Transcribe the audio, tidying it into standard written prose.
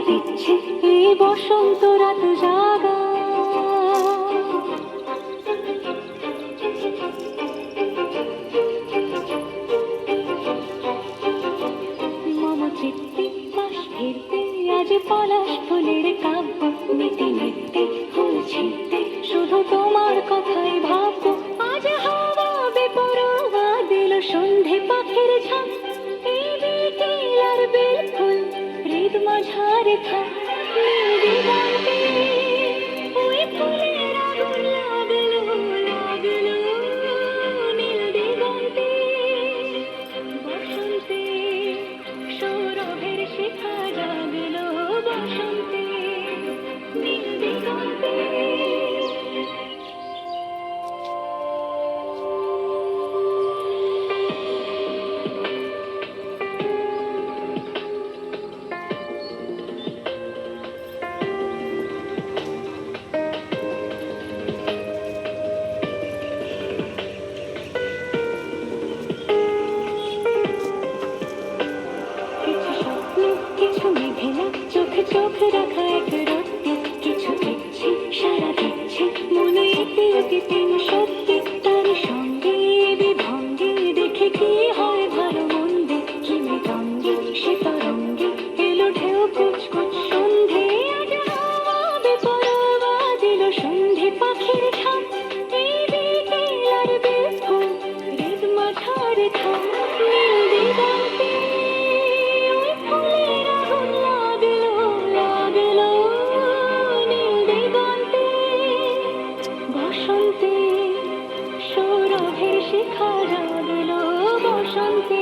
দিচ্ছে এই বসন্ত রাত জাগা। মম চিত্তে পাশ ফিরতে আজ পলাশ ফুলের কাব্য, নিতে নিতে ফুল ছিঁড়তে শুধু তোমার কথাই ভাববো। আজ হাওয়া বেপরোয়া দিল সন্ধে পাখির ঝাঁক, এই বিকেল আর বেল ফুল হৃদ মাঝারে থাক। নীল দিগন্তে ওই ফুলের আগুন লাগলো লাগলো, নীল দিগন্তে বসন্তে সৌরভের শিখা জাগলো, বসন্তে নীল দিগন্তে। কিছু স্বপ্ন কিছু মেঘেলা, চোখে চোখ রাখা এক রত্ন, কিছু ইচ্ছে সারা দিচ্ছে মনে এতে অতীতে সত্যি। তার সঙ্গে বিভঙ্গে দেখে কি হয় ভালো মন্দে, কি মৃদঙ্গে সে তরঙ্গে এলো ঢেউ কুচকুচ সন্ধে। আজ হাওয়া বেপরোয়া দিল সন্ধে পাখির ঝাঁক, এই বিকেল আর বেল ফুল হৃদ মাঝারে থাক। নীল দিগন্তে ওই ফুলের আগুন লাগলো লাগলো, নীল দিগন্তে বসন্তে সৌরভের শিখা জাগলো, বসন্তে।